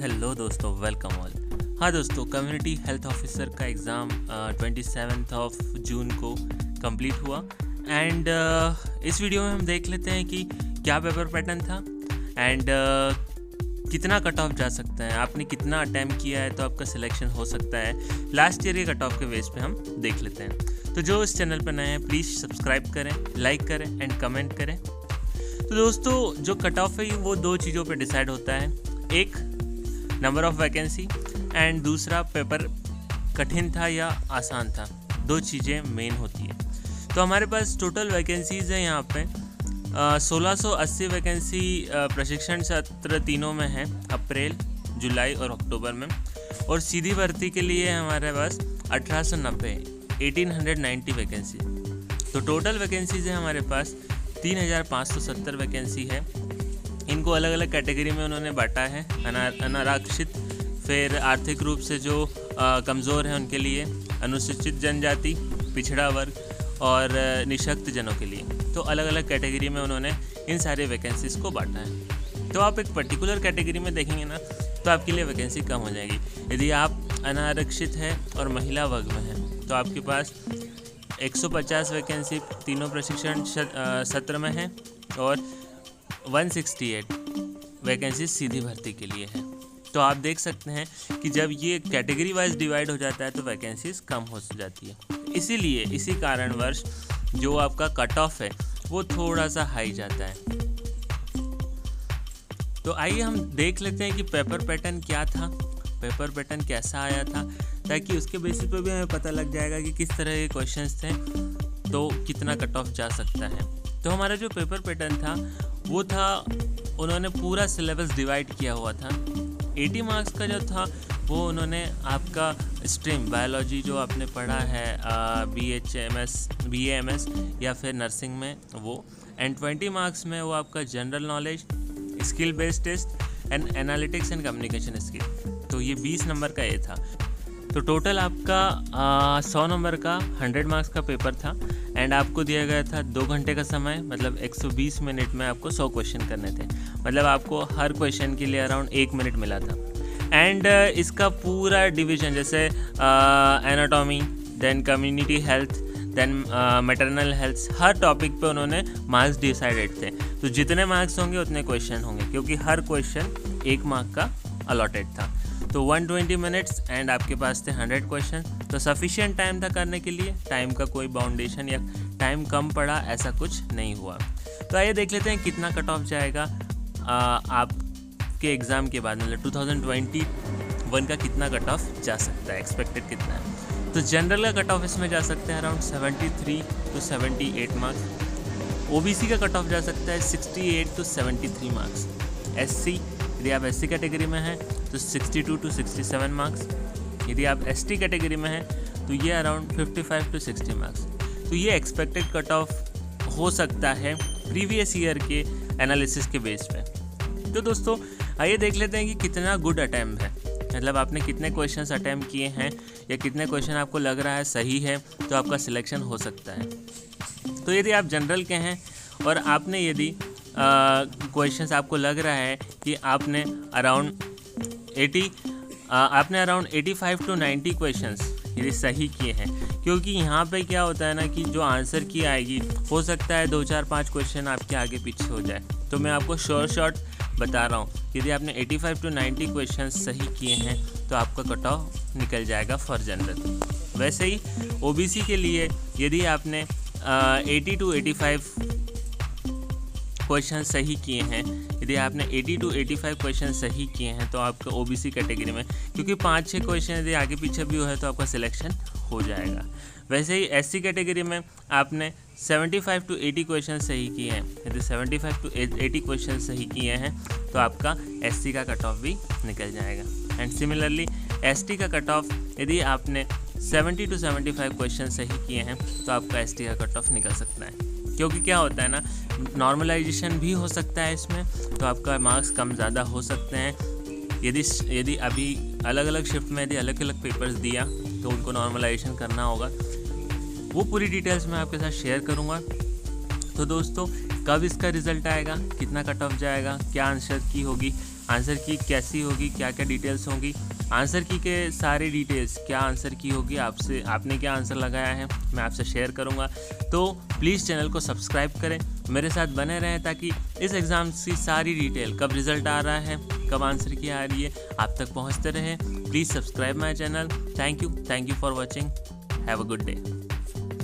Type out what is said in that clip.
Hello दोस्तों, welcome all. हाँ दोस्तों, कम्युनिटी हेल्थ ऑफिसर का एग्ज़ाम 27 ऑफ जून को कंप्लीट हुआ एंड इस वीडियो में हम देख लेते हैं कि क्या पेपर पैटर्न था एंड कितना कट ऑफ जा सकता है, आपने कितना अटैम्प्ट किया है तो आपका सिलेक्शन हो सकता है। लास्ट ईयर के कट ऑफ के बेस पे हम देख लेते हैं। तो जो इस चैनल पर नए हैं प्लीज़ सब्सक्राइब करें, लाइक करें एंड कमेंट करें। तो दोस्तों, जो कट ऑफ है वो दो चीज़ों पे डिसाइड होता है, एक नंबर ऑफ़ वैकेंसी एंड दूसरा पेपर कठिन था या आसान था। दो चीज़ें मेन होती है। तो हमारे पास टोटल वैकेंसीज़ है यहाँ पे 1680 वैकेंसी प्रशिक्षण सत्र तीनों में है, अप्रैल, जुलाई और अक्टूबर में। और सीधी भर्ती के लिए हमारे पास 1890 वैकेंसी। तो टोटल वैकेंसीज़ है हमारे पास 3570 वैकेंसी है। इनको अलग अलग कैटेगरी में उन्होंने बांटा है। अनारक्षित, फिर आर्थिक रूप से जो कमज़ोर हैं उनके लिए, अनुसूचित जनजाति, पिछड़ा वर्ग और निःशक्त जनों के लिए। तो अलग अलग कैटेगरी में उन्होंने इन सारे वैकेंसीज़ को बांटा है। तो आप एक पर्टिकुलर कैटेगरी में देखेंगे ना तो आपके लिए वैकेंसी कम हो जाएगी। यदि आप अनारक्षित है और महिला वर्ग में है तो आपके पास 150 वैकेंसी तीनों प्रशिक्षण सत्र में है और 168 वैकेंसी सीधी भर्ती के लिए है। तो आप देख सकते हैं कि जब ये कैटेगरी वाइज डिवाइड हो जाता है तो वैकेंसीज कम हो जाती है। इसीलिए इसी कारणवश जो आपका कट ऑफ है वो थोड़ा सा हाई जाता है। तो आइए हम देख लेते हैं कि पेपर पैटर्न क्या था, पेपर पैटर्न कैसा आया था, ताकि उसके बेसिस पे भी हमें पता लग जाएगा कि किस तरह के क्वेश्चंस थे तो कितना कट ऑफ जा सकता है। तो हमारा जो पेपर पैटर्न था वो था, उन्होंने पूरा सिलेबस डिवाइड किया हुआ था। 80 मार्क्स का जो था वो उन्होंने आपका स्ट्रीम बायोलॉजी जो आपने पढ़ा है BA-MS या फिर नर्सिंग में वो, एंड 20 मार्क्स में वो आपका general knowledge, skill based test and analytics and communication skill. तो ये 20 नंबर का ये था। तो टोटल आपका 100 नंबर का 100 मार्क्स का पेपर था एंड आपको दिया गया था 2 घंटे का समय, मतलब 120 मिनट में आपको 100 क्वेश्चन करने थे। मतलब आपको हर क्वेश्चन के लिए अराउंड 1 मिनट मिला था। एंड इसका पूरा डिवीजन जैसे anatomy, then community health, then maternal health, हर टॉपिक पे उन्होंने मार्क्स डिसाइडेड थे। तो जितने मार्क्स होंगे उतने क्वेश्चन होंगे, क्योंकि हर क्वेश्चन 1 मार्क का अलॉटेड था। तो 120 मिनट्स एंड आपके पास थे 100 क्वेश्चन। तो सफिशिएंट टाइम था करने के लिए, टाइम का कोई बाउंडेशन या टाइम कम पड़ा ऐसा कुछ नहीं हुआ। तो आइए देख लेते हैं कितना कट ऑफ जाएगा आपके एग्ज़ाम के बाद, मतलब 2021 का कितना कट ऑफ जा सकता है, एक्सपेक्टेड कितना है। तो जनरल का कट ऑफ इसमें जा सकता है अराउंड 73 to 78 मार्क्स। OBC का कट ऑफ जा सकता है 68 to 73 मार्क्स। SC, यदि आप SC कैटेगरी में हैं तो 62 to 67 मार्क्स। यदि आप ST कैटेगरी में हैं तो ये अराउंड 55 to 60 मार्क्स। तो ये एक्सपेक्टेड कट ऑफ हो सकता है प्रीवियस ईयर के एनालिसिस के बेस पे। तो दोस्तों आइए देख लेते हैं कि कितना गुड अटैम्प्ट है, मतलब आपने कितने क्वेश्चंस अटैम्प्ट किए हैं या कितने क्वेश्चन आपको लग रहा है सही है तो आपका सिलेक्शन हो सकता है। तो यदि आप जनरल के हैं और आपने यदि क्वेश्चंस आपको लग रहा है कि आपने अराउंड 85 to 90 क्वेश्चंस यदि सही किए हैं, क्योंकि यहाँ पे क्या होता है ना कि जो आंसर की आएगी हो सकता है 2, 4, 5 क्वेश्चन आपके आगे पीछे हो जाए। तो मैं आपको शॉर्ट बता रहा हूँ, यदि आपने 85 to 90 क्वेश्चन सही किए हैं तो आपका कट ऑफ निकल जाएगा फॉर जनरल। वैसे ही OBC के लिए यदि आपने 80 to 85 क्वेश्चन सही किए हैं, यदि आपने 80 to 85 क्वेश्चन सही किए हैं तो आपका OBC कैटेगरी में, क्योंकि 5-6 क्वेश्चन यदि आगे पीछे भी है तो आपका सिलेक्शन हो जाएगा। वैसे ही SC कैटेगरी में आपने 75 to 80 क्वेश्चन सही किए हैं, यदि 75 to 80 क्वेश्चन सही किए हैं तो आपका SC का कट ऑफ भी निकल जाएगा। एंड सिमिलरली ST का कट ऑफ, यदि आपने 70 to 75 क्वेश्चन सही किए हैं तो आपका ST का कट ऑफ निकल सकता है। क्योंकि क्या होता है ना, नॉर्मलाइजेशन भी हो सकता है इसमें, तो आपका मार्क्स कम ज़्यादा हो सकते हैं। यदि अभी अलग अलग शिफ्ट में यदि अलग अलग पेपर्स दिया तो उनको नॉर्मलाइजेशन करना होगा। वो पूरी डिटेल्स मैं आपके साथ शेयर करूँगा। तो दोस्तों कब इसका रिज़ल्ट आएगा, कितना कट ऑफ जाएगा, क्या आंसर की होगी, आंसर की कैसी होगी, क्या क्या डिटेल्स होंगी, आंसर की के सारी डिटेल्स, क्या आंसर की होगी, आपने क्या आंसर लगाया है, मैं आपसे शेयर करूँगा। तो प्लीज़ चैनल को सब्सक्राइब करें, मेरे साथ बने रहें, ताकि इस एग्ज़ाम की सारी डिटेल, कब रिज़ल्ट आ रहा है, कब आंसर की आ रही है, आप तक पहुँचते रहें। Please subscribe my channel. Thank you for watching. Have a good day.